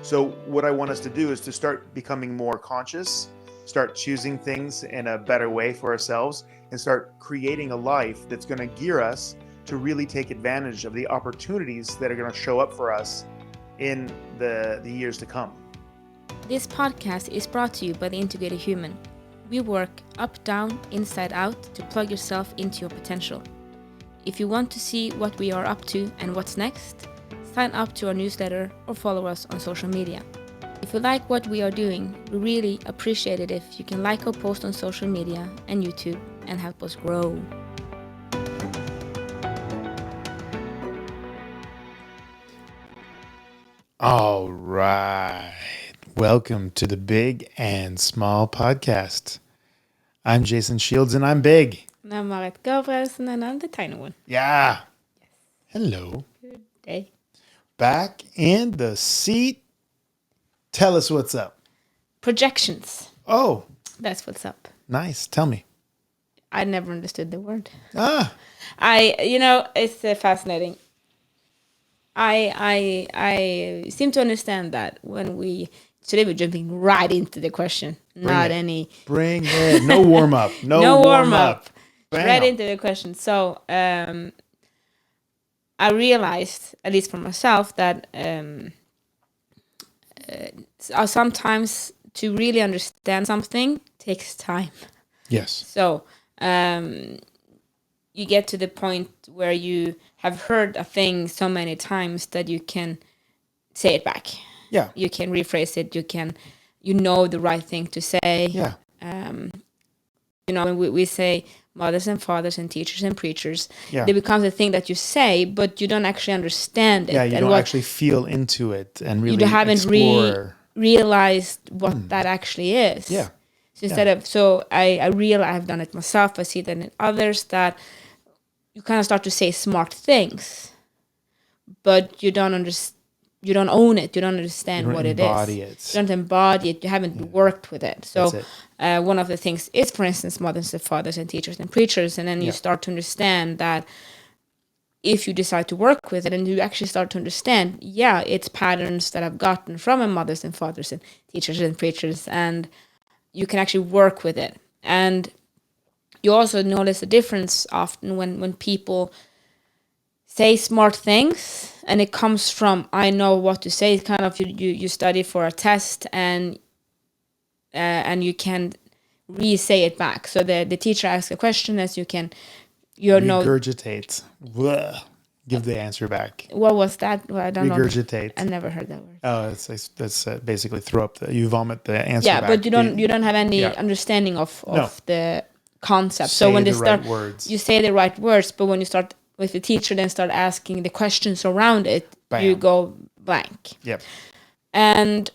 So what I want us to do is to start becoming more conscious, start choosing things in a better way for ourselves, and start creating a life that's going to gear us to really take advantage of the opportunities that are going to show up for us in the years to come. This podcast is brought to you by The Integrated Human. We work up, down, inside out to plug yourself into your potential. If you want to see what we are up to and what's next, sign up to our newsletter or follow us on social media. If you like what we are doing, we really appreciate it if you can like our post on social media and YouTube and help us grow. All right. Welcome to the Big and Small Podcast. I'm Jason Shields and I'm big. And I'm Marit Gabrielsen and I'm the tiny one. Yeah. Yes. Hello. Good day. Back in the seat. Tell us what's up. Projections. Oh. That's what's up. Nice. Tell me. I never understood the word. It's fascinating. I seem to understand that today we're jumping right into the question. Bring it. No warm up. No warm up. Right into the question. So I realized, at least for myself, that sometimes to really understand something takes time. Yes. So you get to the point where you have heard a thing so many times that you can say it back. Yeah. You can rephrase it. You know the right thing to say. Yeah. When we say mothers and fathers and teachers and preachers, yeah. They become the thing that you say, but you don't actually understand it. Yeah, you don't actually feel into it and really you haven't explore. Realized what that actually is. Yeah. So I realize I've done it myself. I see that in others that you kind of start to say smart things, but you don't understand. You don't own it. You don't understand what it is. You don't embody it. You haven't worked with it. So one of the things is, for instance, mothers and fathers and teachers and preachers. And then you start to understand that if you decide to work with it and you actually start to understand, it's patterns that I've gotten from my mothers and fathers and teachers and preachers. And you can actually work with it. And you also notice a difference often when people say smart things and it comes from, I know what to say. It's kind of you study for a test and you can re-say it back. So the teacher asks a question as you can, regurgitate. Give the answer back. What was that? Well, I don't regurgitate. know. I never heard that word. Oh, that's basically throw up. You vomit the answer back. Yeah, but you don't have any understanding of the concept. So when they start, you say the right words, but when you start with the teacher, then start asking the questions around it, Bam. You go blank. Yep. And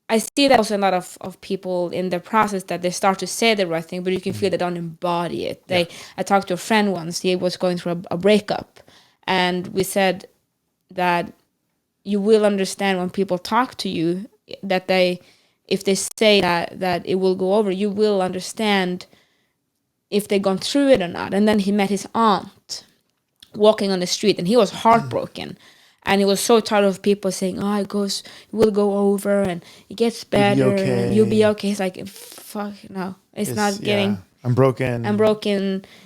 I see that also a lot of people in their process that they start to say the right thing, but you can feel they don't embody it. I talked to a friend once. He was going through a breakup, and we said that you will understand when people talk to you that if they say that it will go over, you will understand if they've gone through it or not. And then he met his aunt walking on the street, and he was heartbroken. And he was so tired of people saying, it will go over and it gets better. You'll be okay. And you'll be okay. He's like, fuck, no, it's not getting... Yeah. I'm broken.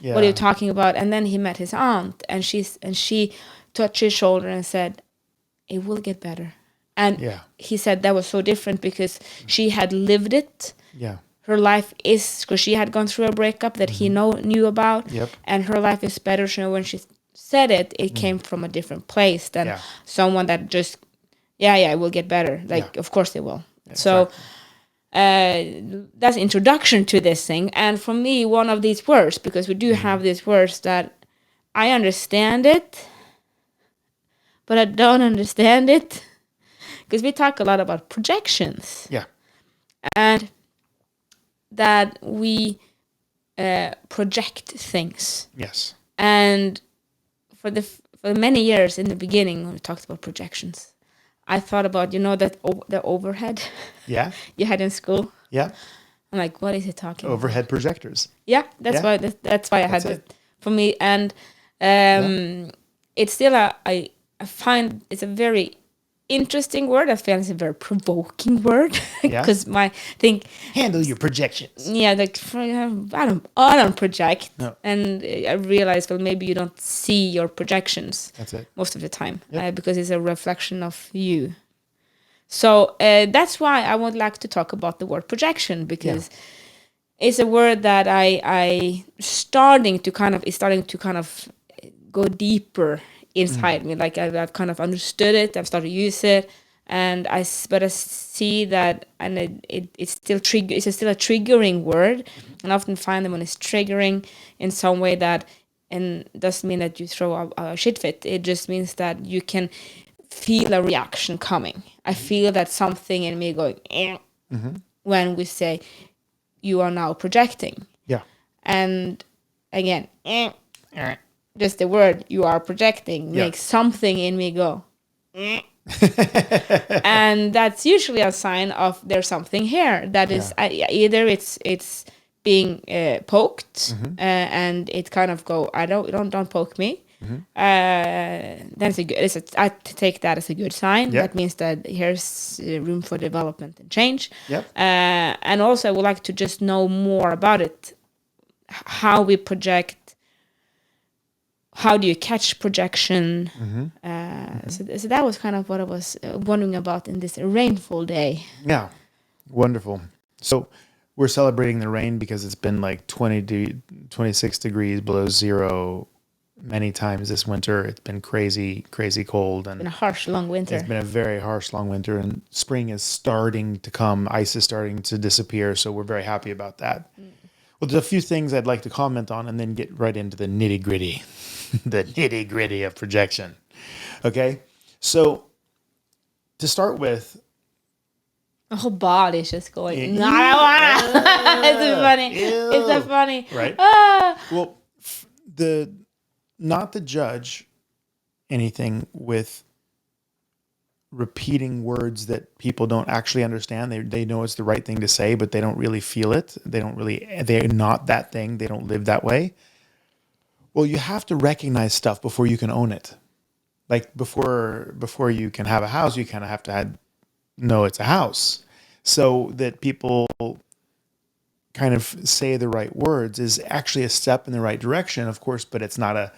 Yeah. What are you talking about? And then he met his aunt, and she touched his shoulder and said, it will get better. And he said that was so different because she had lived it. Yeah. Her life is, because she had gone through a breakup that he knew about. Yep. And her life is better. So when she said it came from a different place than someone that just, it will get better. Of course it will. Exactly. So that's introduction to this thing. And for me, one of these words, because we do have these words that I understand it, but I don't understand it. Because we talk a lot about projections. Yeah. And that we project things. Yes. And for many years in the beginning, when we talked about projections, I thought about, the overhead you had in school. Yeah. I'm like, what is he talking about? Overhead projectors. Yeah, that's why I had it for me. And it's still I find it's a very interesting word. I feel it's a very provoking word Yeah. because my think Handle your projections. yeah, like I don't project, No. and I realized well maybe you don't see your projections That's it. most of the time Yep. because it's a reflection of you. So that's why I would like to talk about the word projection because it's a word that I starting to kind of go deeper inside me. Like I've kind of understood it. I've started to use it, and but I see that, and it's still it's still a triggering word, and I often find that when it's triggering in some way that, and doesn't mean that you throw a shit fit. It just means that you can feel a reaction coming. I feel that something in me going when we say you are now projecting. Yeah. And again, just the word you are projecting makes something in me go. And that's usually a sign of there's something here that is either it's being poked and it kind of go don't poke me. Then I take that as a good sign. Yep. That means that here's room for development and change. Yep. And also I would like to just know more about it, how we project. How do you catch projection? So that was kind of what I was wondering about in this rainfall day. Yeah. Wonderful. So we're celebrating the rain because it's been like 26 degrees below zero many times this winter. It's been crazy, crazy cold. And Been a harsh, long winter. it's been a very harsh, long winter. And spring is starting to come. Ice is starting to disappear. So we're very happy about that. Well, there's a few things I'd like to comment on and then get right into the nitty gritty. The nitty gritty of projection. Okay. So to start with, My whole body's just going, no, I don't wanna. It's so funny. It's so funny. Right. Ah. well, not to judge anything with repeating words that people don't actually understand. They know it's the right thing to say, but they don't really feel it. They're not that thing. They don't live that way. Well, you have to recognize stuff before you can own it. Like before you can have a house, you kind of have to know it's a house. So that people kind of say the right words is actually a step in the right direction, of course, but it's not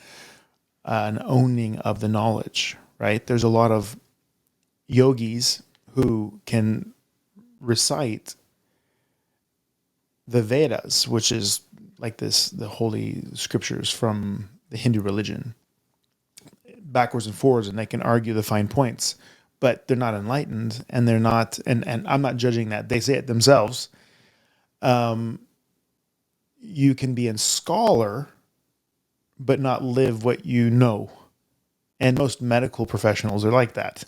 an owning of the knowledge, right? There's a lot of yogis who can recite the Vedas, which is like the holy scriptures from the Hindu religion, backwards and forwards, and they can argue the fine points, but they're not enlightened, and they're not, and I'm not judging that. They say it themselves. You can be a scholar, but not live what you know. And most medical professionals are like that.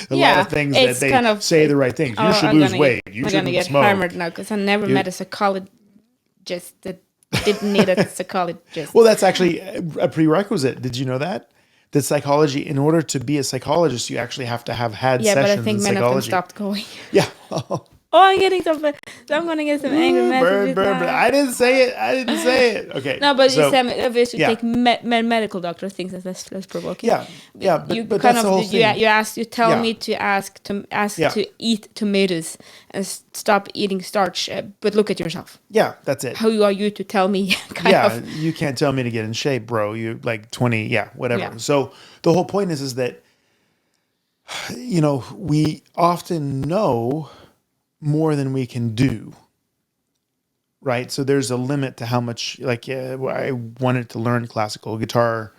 A lot of things that they kind of, say the right things. You should lose weight. You I'm shouldn't gonna get smoke. hammered now because I never met a psychologist that didn't need a psychologist. Well, that's actually a prerequisite. Did you know that? That psychology, in order to be a psychologist, you actually have to have had Yeah, but sessions I think in many of them psychology. stopped going. Yeah. Oh, I'm getting something. So I'm gonna get some angry messages. Burn. now. I didn't say it. Okay. No, but so, you said obviously yeah. take medical doctor thinks that's less provoking. Yeah. You But kind that's the whole of thing. you tell Yeah. me to ask Yeah. to eat tomatoes and stop eating starch, but look at yourself. Yeah, that's it. How are you to tell me? Yeah, you can't tell me to get in shape, bro. You like 20, whatever. Yeah. So the whole point is that, we often know more than we can do, right? So there's a limit to how much, I wanted to learn classical guitar,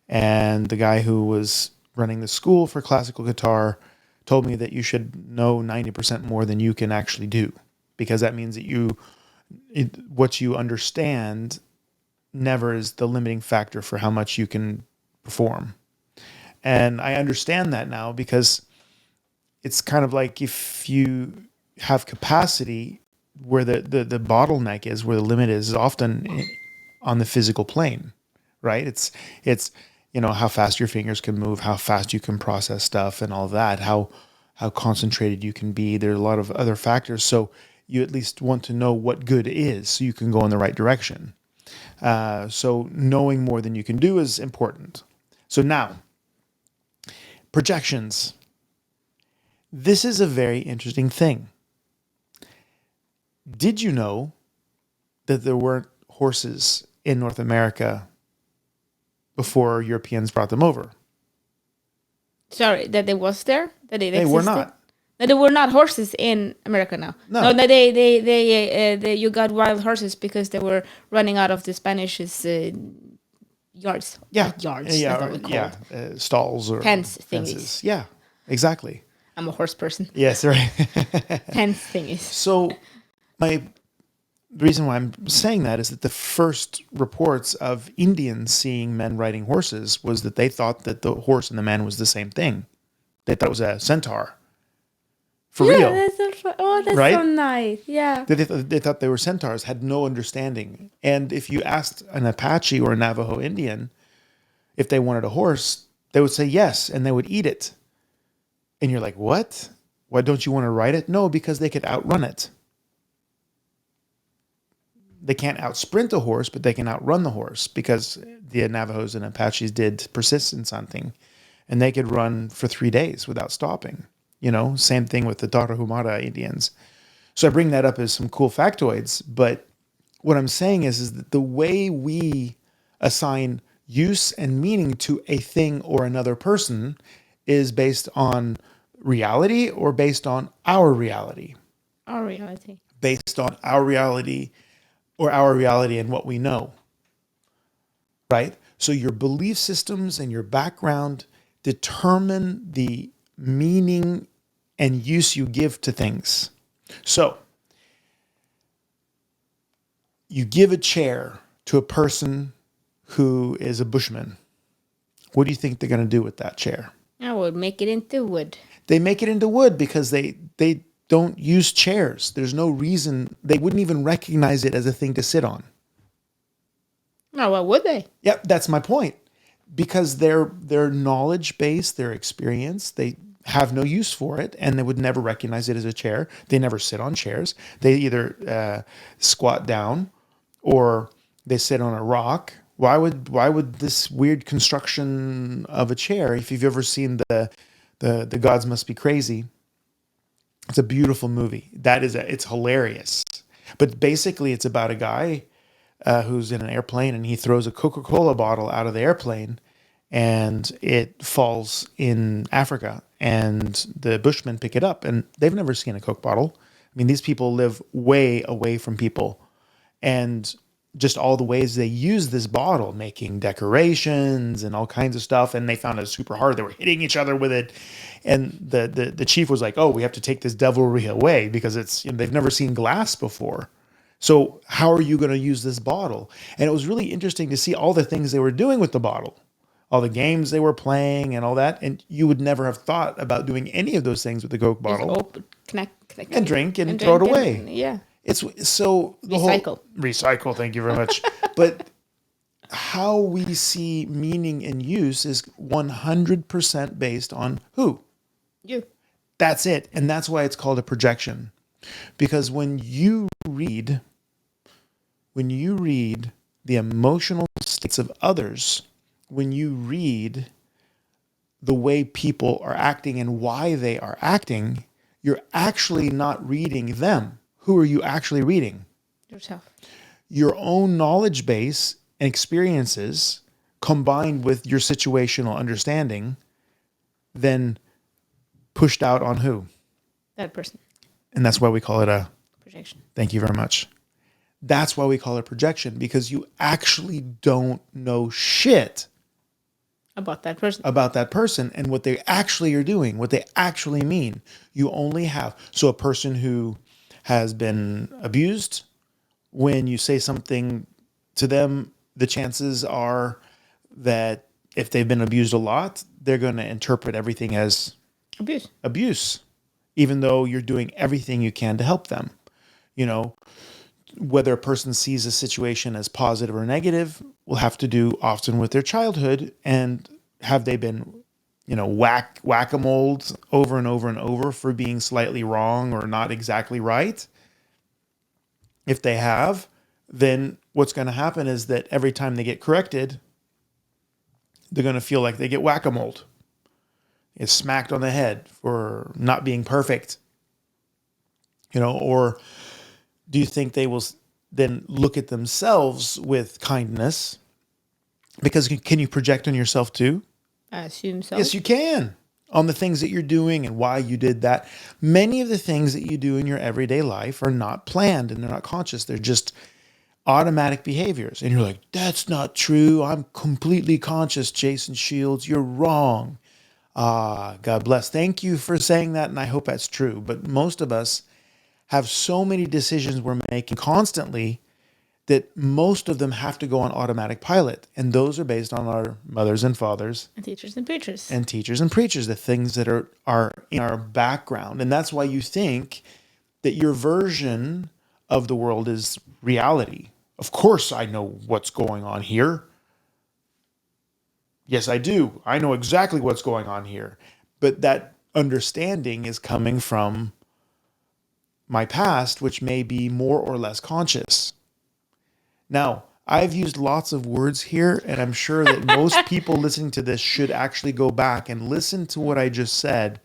and the guy who was running the school for classical guitar told me that you should know 90% more than you can actually do, because that means that what you understand never is the limiting factor for how much you can perform. And I understand that now, because it's kind of like if you have capacity, where the bottleneck is, where the limit is often on the physical plane, right? It's how fast your fingers can move, how fast you can process stuff and all that, how concentrated you can be. There's a lot of other factors. So you at least want to know what good is so you can go in the right direction. So knowing more than you can do is important. So now, projections. This is a very interesting thing. Did you know that there weren't horses in North America before Europeans brought them over? Sorry, that it was there? That it They existed? were not. That there were not horses in America now. No. No, that you got wild horses because they were running out of the Spanish's yards. Yeah. Not yards. That's Yeah. not what we call Yeah. it. Stalls or Fence fences. thingies. Yeah, exactly. I'm a horse person. Yes, right. Fence thingies. So the reason why I'm saying that is that the first reports of Indians seeing men riding horses was that they thought that the horse and the man was the same thing. They thought it was a centaur. For Yeah, real. that's so fun. Oh, that's Right? so nice. Yeah. They thought they were centaurs, had no understanding. And if you asked an Apache or a Navajo Indian if they wanted a horse, they would say yes, and they would eat it. And you're like, what? Why don't you want to ride it? No, because they could outrun it. They can't outsprint a horse, but they can outrun the horse because the Navajos and Apaches did persistence hunting, and they could run for 3 days without stopping. Same thing with the Tarahumara Indians. So I bring that up as some cool factoids, but what I'm saying is that the way we assign use and meaning to a thing or another person is based on reality or based on our reality. Our reality. Based on our reality or our reality and what we know. Right? So your belief systems and your background determine the meaning and use you give to things. So you give a chair to a person who is a bushman. What do you think they're going to do with that chair? I would make it into wood. They make it into wood because they don't use chairs. There's no reason. They wouldn't even recognize it as a thing to sit on. No, why would they? Yep, that's my point. Because their knowledge base, their experience, they have no use for it, and they would never recognize it as a chair. They never sit on chairs. They either squat down or they sit on a rock. Why would this weird construction of a chair? If you've ever seen the Gods Must Be Crazy, it's a beautiful movie. It's hilarious. But basically, it's about a guy who's in an airplane and he throws a Coca-Cola bottle out of the airplane and it falls in Africa and the Bushmen pick it up and they've never seen a Coke bottle. I mean, these people live way away from people and just all the ways they use this bottle, making decorations and all kinds of stuff. And they found it super hard. They were hitting each other with it. And the chief was like, oh, we have to take this devilry away because they've never seen glass before. So how are you going to use this bottle? And it was really interesting to see all the things they were doing with the bottle, all the games they were playing and all that. And you would never have thought about doing any of those things with the Coke bottle. Just open, connect, and drink and throw it away. Yeah. It's so the recycle. Thank you very much. But how we see meaning and use is 100% based on who? You. That's it. And that's why it's called a projection. Because when you read the emotional states of others, when you read the way people are acting and why they are acting, you're actually not reading them. Who are you actually reading? Yourself. Your own knowledge base and experiences combined with your situational understanding, then pushed out on who? That person. And that's why we call it a projection. Thank you very much. That's why we call it projection, because you actually don't know shit about that person and what they actually are doing, what they actually mean. You only have. So a person who has been abused, when you say something to them, the chances are that if they've been abused a lot, they're going to interpret everything as abuse, even though you're doing everything you can to help them. Whether a person sees a situation as positive or negative will have to do often with their childhood, and have they been, whack-a-mole over and over and over for being slightly wrong or not exactly right. If they have, then what's going to happen is that every time they get corrected, they're going to feel like they get whack-a-mole. is smacked on the head for not being perfect? Or do you think they will then look at themselves with kindness? Because can you project on yourself too? I assume so. Yes, you can, on the things that you're doing and why you did that. Many of the things that you do in your everyday life are not planned and they're not conscious. They're just automatic behaviors. And you're like, that's not true. I'm completely conscious, Jason Shields. You're wrong. God bless. Thank you for saying that. And I hope that's true. But most of us have so many decisions we're making constantly that most of them have to go on automatic pilot. And those are based on our mothers and fathers And teachers and preachers. and teachers and preachers, the things that are in our background. And that's why you think that your version of the world is reality. Of course, I know what's going on here. Yes, I do. I know exactly what's going on here. But that understanding is coming from my past, which may be more or less conscious. Now, I've used lots of words here, and I'm sure that most people listening to this should actually go back and listen to what I just said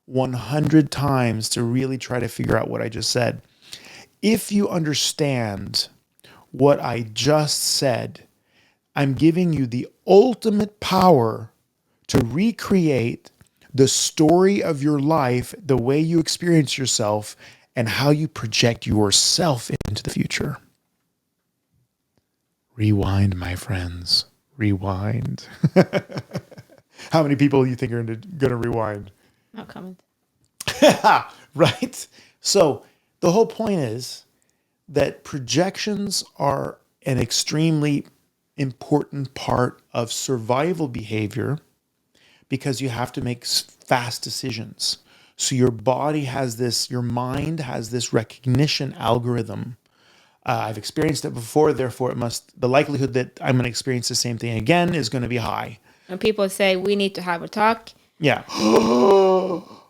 100 times to really try to figure out what I just said. If you understand what I just said, I'm giving you the ultimate power to recreate the story of your life, the way you experience yourself, and how you project yourself into the future. Rewind, my friends. Rewind. How many people do you think are going to rewind? No comment. Right? So the whole point is that projections are an extremely important part of survival behavior because you have to make fast decisions. So your body has this, your mind has this recognition algorithm. I've experienced it before, therefore the likelihood that I'm going to experience the same thing again is going to be high. When people say we need to have a talk, Yeah.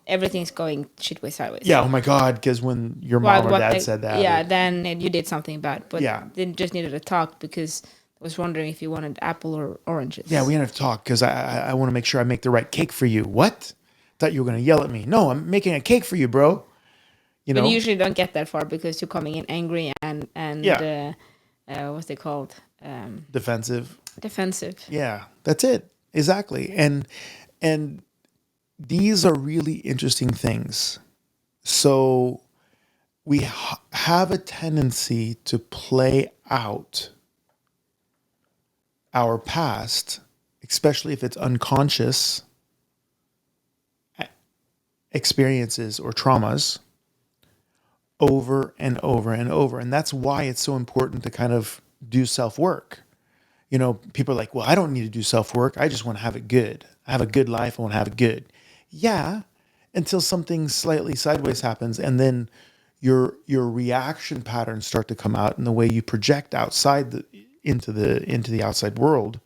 everything's going shitway sideways. Yeah, oh my God, because when your mom or dad said that. Yeah, then you did something bad. But Yeah. they just needed a talk because I was wondering if you wanted apple or oranges. Yeah, we had to talk because I want to make sure I make the right cake for you. What? Thought you were going to yell at me. No, I'm making a cake for you, bro. But you usually don't get that far because you're coming in angry and Yeah. What's they called? Defensive. Defensive. Yeah, that's it. Exactly. And these are really interesting things. So we have a tendency to play out our past, especially if it's unconscious experiences or traumas, over and over and over. And that's why it's so important to kind of do self-work. People are like, well, I don't need to do self-work. I just want to have it good. I have a good life. I want to have it good. Yeah, until something slightly sideways happens, and then your reaction patterns start to come out, and the way you project outside into the outside world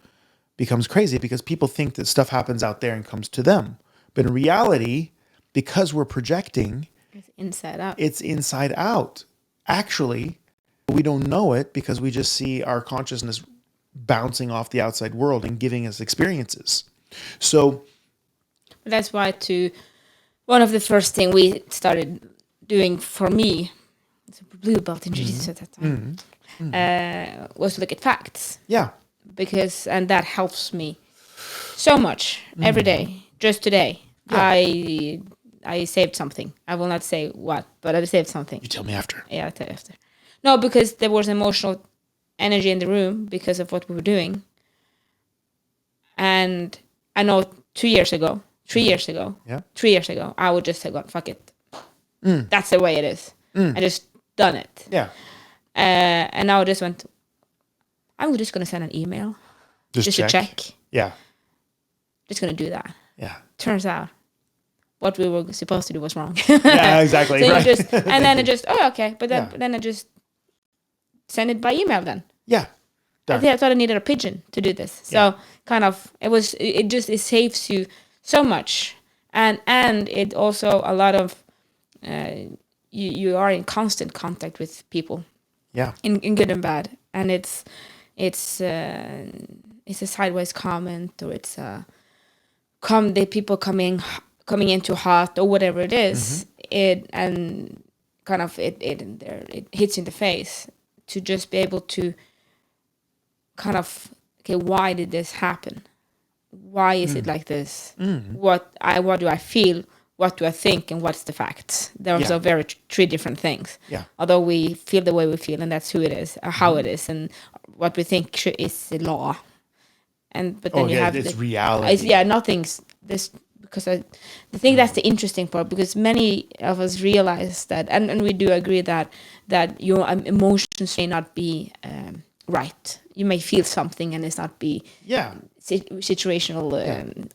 becomes crazy because people think that stuff happens out there and comes to them. But in reality, because we're projecting, It's inside out. it's inside out. Actually, we don't know it because we just see our consciousness bouncing off the outside world and giving us experiences. So But that's why one of the first thing we started doing for me, it's a blue belt in jiu-jitsu at that time, was to look at facts. yeah, And that helps me so much every day. Just today, I saved something. I will not say what, but I saved something. you tell me after. Yeah, I'll tell you after. No, because there was emotional energy in the room because of what we were doing. And I know 3 years ago, I would just say, God, fuck it. That's the way it is. I just done it. Yeah. And now I just went, I'm just going to send an email. Just to check. Yeah. Just going to do that. Yeah. Turns out what we were supposed to do was wrong. Yeah, exactly. So right. and then it just, okay. But Yeah. then I just send it by email then. Yeah. Done. I thought I needed a pigeon to do this. So kind of, it saves you so much. And it also a lot of, you are in constant contact with people Yeah. in good and bad. And it's a sideways comment or it's a the people coming into hot or whatever it is, it and kind of it hits in the face, to just be able to kind of, okay, why did this happen? Why is it like this? What do I feel? What do I think? And what's the facts? Those are very three different things. Yeah. Although we feel the way we feel, and that's who it is, how it is, and what we think is the law. But then you have it's reality. Nothing's this, because I think that's the interesting part, because many of us realize that, and we do agree that your emotions may not be right. You may feel something and it's not be situational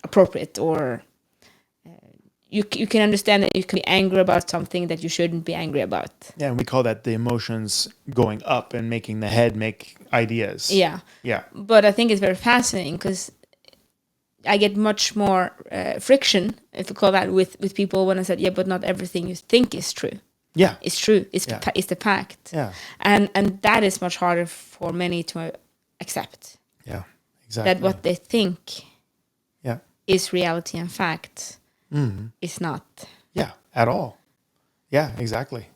appropriate, or you can understand that you can be angry about something that you shouldn't be angry about. Yeah, and we call that the emotions going up and making the head make ideas. Yeah. But I think it's very fascinating, because I get much more friction, if you call that, with people when I said, but not everything you think is true. Yeah. It's true. It's the fact. Yeah. And that is much harder for many to accept. Yeah, exactly. That what they think is reality and fact is not. Yeah, at all. Yeah, exactly.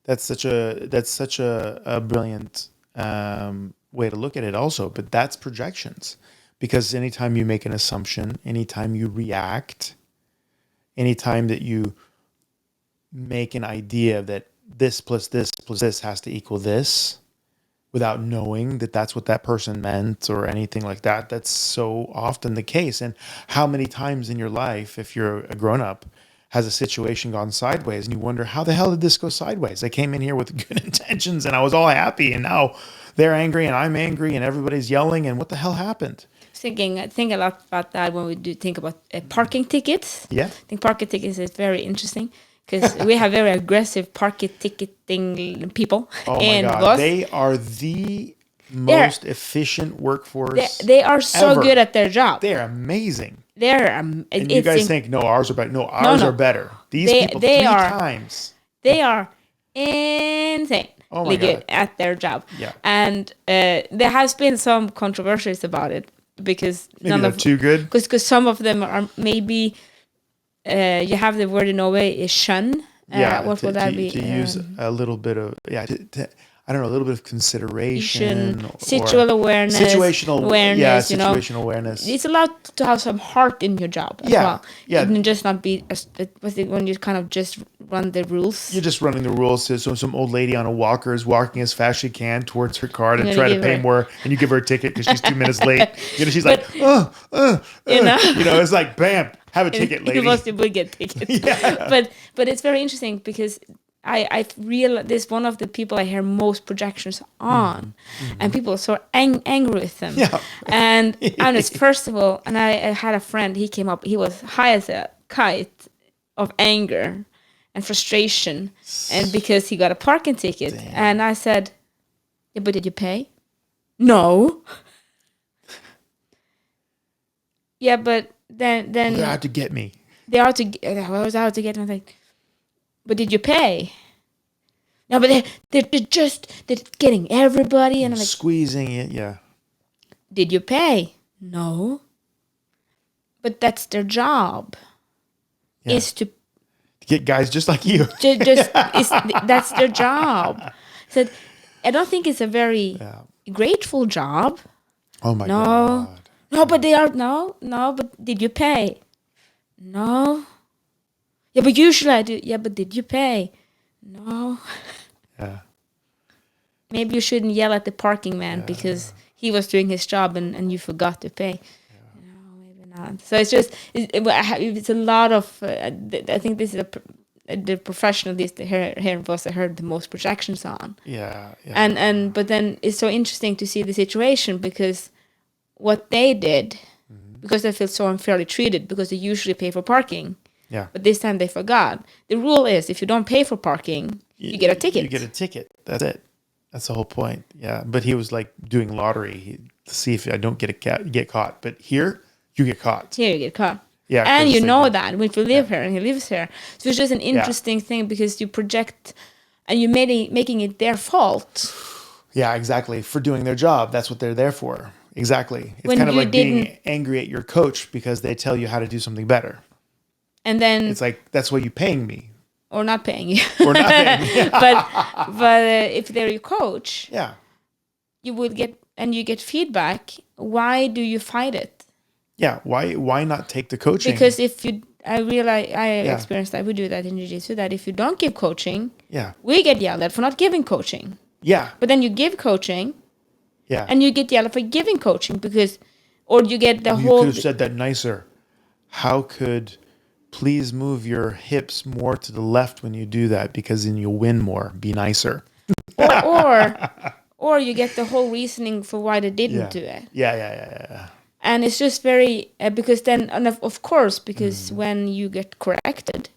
That's such a brilliant way to look at it also, but that's projections. Because anytime you make an assumption, anytime you react, anytime that you make an idea that this plus this plus this has to equal this, without knowing that that's what that person meant or anything like that, that's so often the case. And how many times in your life, if you're a grown-up, has a situation gone sideways and you wonder, how the hell did this go sideways? I came in here with good intentions and I was all happy, and now they're angry and I'm angry and everybody's yelling, and what the hell happened? I think a lot about that when we do think about parking tickets. Yeah. I think parking tickets is very interesting, because we have very aggressive parking ticketing people. Oh my God. Boss. They are the most efficient workforce. They are so ever. good at their job. They're amazing. And you guys think, no, ours are better. No, ours are better. These people they 3 are, times. They are insane. Oh my God. Good at their job. Yeah. And there has been some controversies about it, because Maybe they're too good. Because some of them are maybe you have the word in Norway is shun. What would that be? To use a little bit of I don't know, a little bit of consideration, situational awareness, situational awareness. It's allowed to have some heart in your job as well. Yeah, and just not be when you kind of just run the rules. You're just running the rules. So some old lady on a walker is walking as fast as she can towards her card and try to pay more, and you give her a ticket because she's 2 minutes late. She's like, it's like, bam, have a ticket, lady. Most people get tickets. But it's very interesting, because I realize this one of the people I hear most projections on, and people are so angry with them. Yeah. And it's first of all, and I had a friend, he came up, he was high as a kite of anger and frustration, and because he got a parking ticket. Damn. And I said, yeah, but did you pay? No. Yeah, but then they're out to get me. I was out to get me. Like, but did you pay? No, but they're getting everybody, and I'm like, squeezing it. Yeah. Did you pay? No. But that's their job. Yeah. Is to get guys just like you. That's their job. So I don't think it's a very grateful job. Oh my God. No, but they are no. But did you pay? No. Yeah, but usually I do. Yeah, but did you pay? No. Yeah. Maybe you shouldn't yell at the parking man because he was doing his job and you forgot to pay. Yeah. No, maybe not. So it's just it's a lot of. I think this is the professional list here in Voss I heard the most projections on. Yeah. And but then it's so interesting to see the situation, because what they did, because they feel so unfairly treated, because they usually pay for parking. Yeah. But this time they forgot. The rule is if you don't pay for parking, you get a ticket. You get a ticket. That's it. That's the whole point. Yeah. But he was like doing lottery to see if I don't get caught. But here, you get caught. Here you get caught. Yeah. And you know that if you live here and he lives here. So it's just an interesting thing, because you project and you're making it their fault. Yeah, exactly. For doing their job. That's what they're there for. Exactly. It's When kind of you like being didn't- angry at your coach because they tell you how to do something better. And then It's like, that's why you paying me. or not paying you. Or not paying me. but if they're your coach, Yeah. you would get and you get feedback. Why do you fight it? Yeah. Why not take the coaching? Because if you, I realize I Yeah. experienced that we do that in jiu-jitsu, that if you don't give coaching, Yeah. we get yelled at for not giving coaching. Yeah. But then you give coaching, Yeah. and you get yelled at for giving coaching because, or you get the you whole. could have said that nicer. How could please move your hips more to the left when you do that, because then you'll win more. Be nicer. or you get the whole reasoning for why they didn't do it. Yeah. And it's just very because then, and of course, because when you get corrected,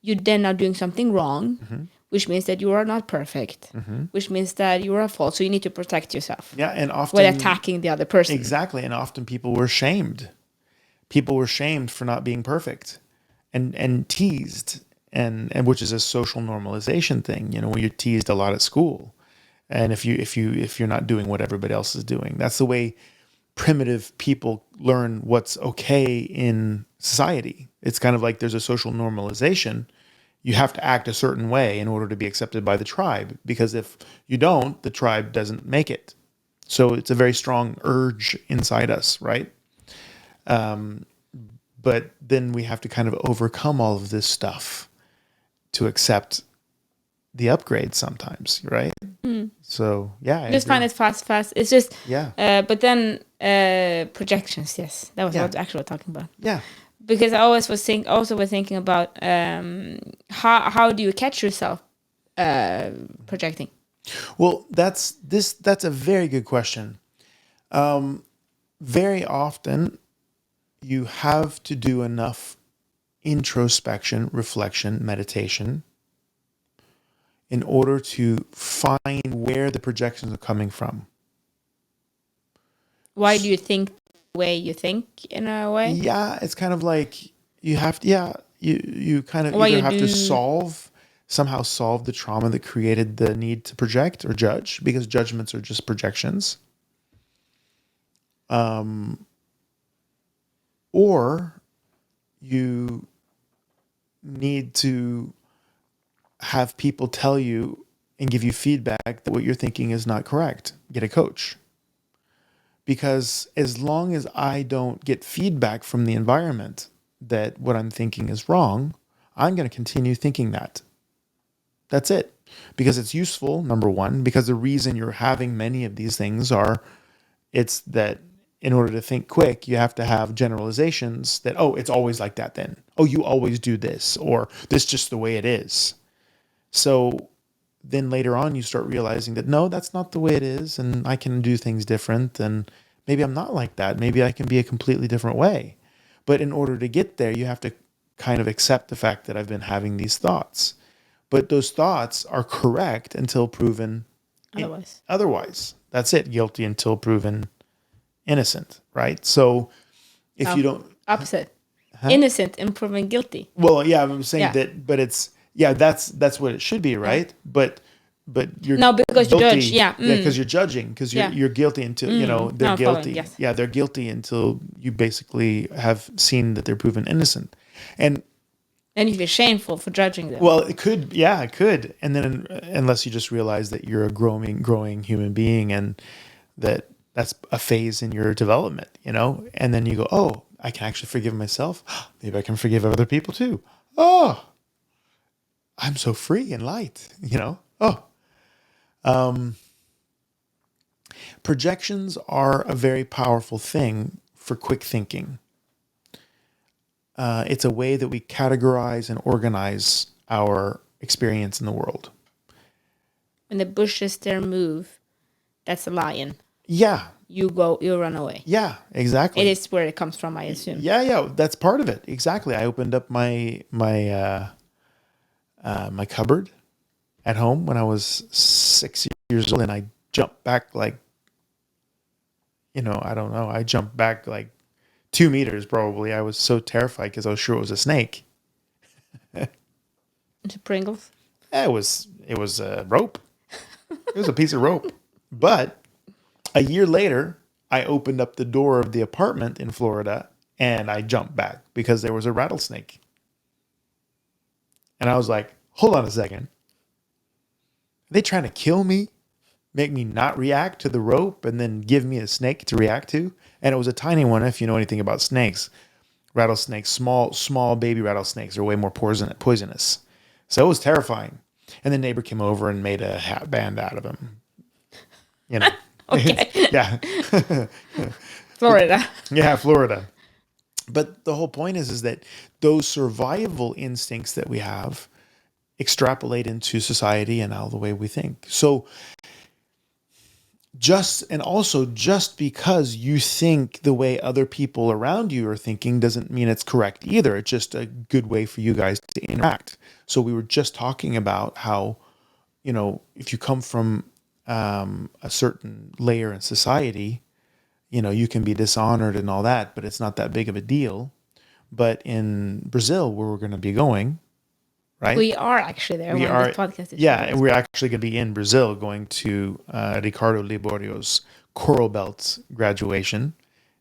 you then are doing something wrong, which means that you are not perfect, which means that you are at fault. So you need to protect yourself. Yeah, and often While attacking the other person. Exactly, and often people were shamed. People were shamed for not being perfect, and teased, and which is a social normalization thing. You know, where you're teased a lot at school, and if you're not doing what everybody else is doing, that's the way primitive people learn what's okay in society. It's kind of like there's a social normalization. You have to act a certain way in order to be accepted by the tribe, because if you don't, the tribe doesn't make it. So it's a very strong urge inside us, right? But then we have to kind of overcome all of this stuff to accept the upgrade sometimes, right? So yeah, I Just agree. find it fast. It's just Yeah. but then projections. Yes, that was Yeah. what I actually was talking about. Yeah. Because I always was thinking about how do you catch yourself projecting? Well, that's a very good question. Very often you have to do enough introspection, reflection, meditation in order to find where the projections are coming from. Why do you think the way you think in a way? Yeah, it's kind of like you have to, you kind of Why either you have to do- somehow solve the trauma that created the need to project or judge, because judgments are just projections. Or you need to have people tell you and give you feedback that what you're thinking is not correct. Get a coach. Because as long as I don't get feedback from the environment that what I'm thinking is wrong, I'm going to continue thinking that. That's it. Because it's useful, number one, because the reason you're having many of these things it's that in order to think quick, you have to have generalizations that, oh, it's always like that then. Oh, you always do this, or this is just the way it is. So then later on you start realizing that, no, that's not the way it is, and I can do things different, and maybe I'm not like that. Maybe I can be a completely different way. But in order to get there, you have to kind of accept the fact that I've been having these thoughts. But those thoughts are correct until proven otherwise. That's it. Guilty until proven innocent, right? So if you don't... Opposite. Innocent and proven guilty. Well, yeah, I'm saying Yeah. that, but it's... Yeah, that's what it should be, right? But you're No, because you guilty. judge, yeah. Because you're judging, because you're guilty until they're No, following, guilty. yes. Yeah, they're guilty until you basically have seen that they're proven innocent. And And you feel shameful for judging them. well, it could. And then unless you just realize that you're a growing human being, and that's a phase in your development, and then you go, oh, I can actually forgive myself. Maybe I can forgive other people too. Oh, I'm so free and light, Oh, projections are a very powerful thing for quick thinking. It's a way that we categorize and organize our experience in the world. When the bushes there move, that's a lion. Yeah, You run away. yeah, exactly. It is where it comes from, I assume. Yeah, that's part of it. Exactly. I opened up my cupboard at home when I was 6 years old, and I jumped back like, I don't know. I jumped back like 2 meters probably. I was so terrified because I was sure it was a snake. Into Pringles. It was a rope. It was a piece of rope. But a year later, I opened up the door of the apartment in Florida and I jumped back because there was a rattlesnake. And I was like, hold on a second. Are they trying to kill me? Make me not react to the rope and then give me a snake to react to? And it was a tiny one, if you know anything about snakes. Rattlesnakes, small baby rattlesnakes are way more poisonous. So it was terrifying. And the neighbor came over and made a hat band out of him. You know. Okay. Yeah. Florida. Yeah, Florida. But the whole point is that those survival instincts that we have extrapolate into society and all the way we think. So just because you think the way other people around you are thinking doesn't mean it's correct either. It's just a good way for you guys to interact. So we were just talking about how, if you come from a certain layer in society, you can be dishonored and all that, but it's not that big of a deal. But in Brazil, where we're going to be going, right? We are actually there. We when are, this podcast is yeah, released. and we're actually going to be in Brazil going to Ricardo Liborio's Coral Belt graduation.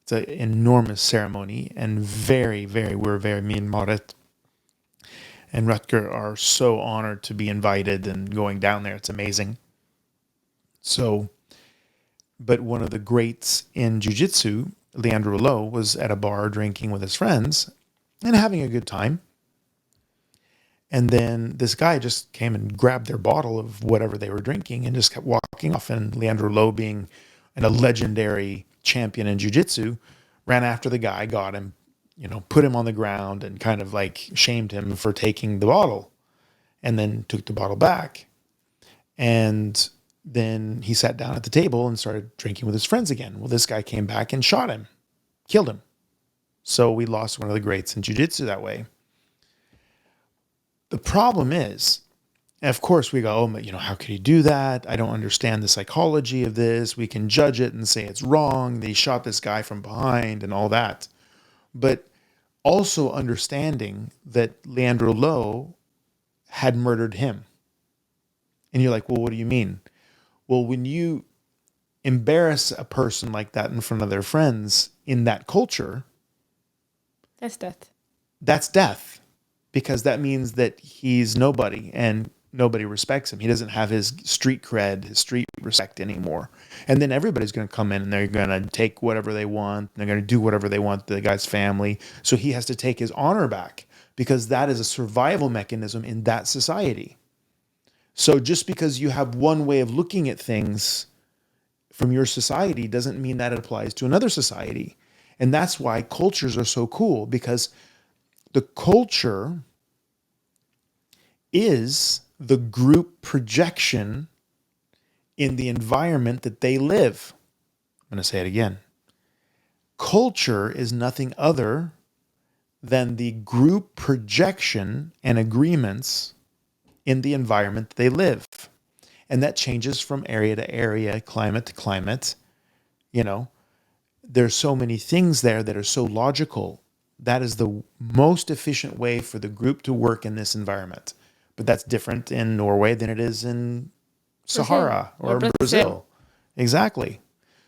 It's an enormous ceremony and me and Marit and Rutger are so honored to be invited and going down there. It's amazing. So, but one of the greats in jiu-jitsu, Leandro Lowe, was at a bar drinking with his friends and having a good time. And then this guy just came and grabbed their bottle of whatever they were drinking and just kept walking off. And Leandro Lowe, being a legendary champion in jiu-jitsu, ran after the guy, got him, put him on the ground and kind of like shamed him for taking the bottle, and then took the bottle back. And then he sat down at the table and started drinking with his friends again. Well, this guy came back and shot him, killed him. So we lost one of the greats in jiu-jitsu that way. The problem is, of course, we go, how could he do that? I don't understand the psychology of this. We can judge it and say it's wrong. They shot this guy from behind and all that. But also understanding that Leandro Lowe had murdered him. And you're like, well, what do you mean? Well, when you embarrass a person like that in front of their friends in that culture, That's death. that's death, because that means that he's nobody and nobody respects him. He doesn't have his street cred, his street respect anymore. And then everybody's going to come in and they're going to take whatever they want. They're going to do whatever they want to the guy's family. So he has to take his honor back, because that is a survival mechanism in that society. So just because you have one way of looking at things from your society doesn't mean that it applies to another society. And that's why cultures are so cool, because the culture is the group projection in the environment that they live. I'm going to say it again. Culture is nothing other than the group projection and agreements in the environment that they live. And that changes from area to area, climate to climate. There's so many things there that are so logical. That is the most efficient way for the group to work in this environment. But that's different in Norway than it is in Sahara or Brazil. Exactly.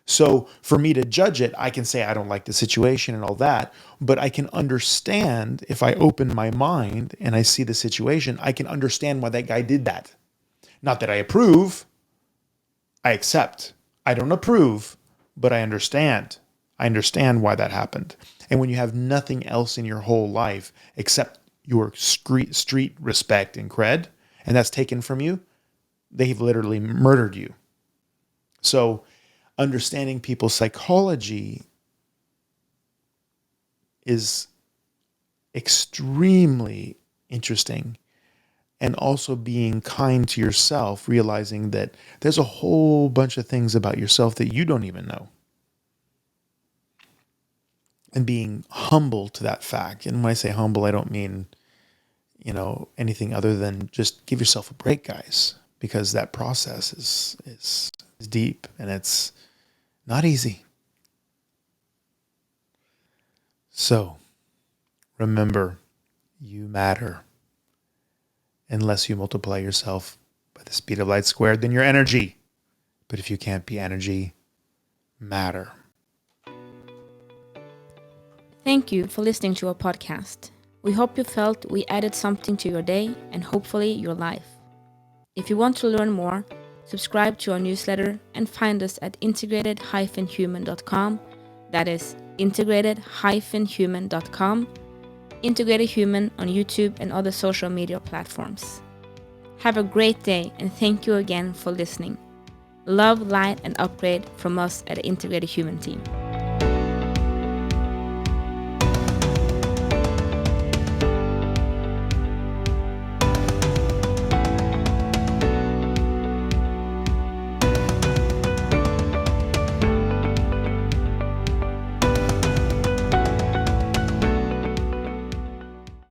So for me to judge it, I can say I don't like the situation and all that, but I can understand, if I open my mind and I see the situation, I can understand why that guy did that. Not that I approve, I accept. I don't approve, but I understand. I understand why that happened. And when you have nothing else in your whole life except your street respect and cred, and that's taken from you, they've literally murdered you. So understanding people's psychology is extremely interesting. And also being kind to yourself, realizing that there's a whole bunch of things about yourself that you don't even know. And being humble to that fact. And when I say humble, I don't mean, anything other than just give yourself a break, guys. Because that process is deep and it's not easy. So, remember, you matter. Unless you multiply yourself by the speed of light squared, then you're energy. But if you can't be energy, matter. Thank you for listening to our podcast. We hope you felt we added something to your day and hopefully your life. If you want to learn more, subscribe to our newsletter and find us at integrated-human.com. That is integrated-human.com. Integrated Human on YouTube and other social media platforms. Have a great day and thank you again for listening. Love, light, and upgrade from us at the Integrated Human team.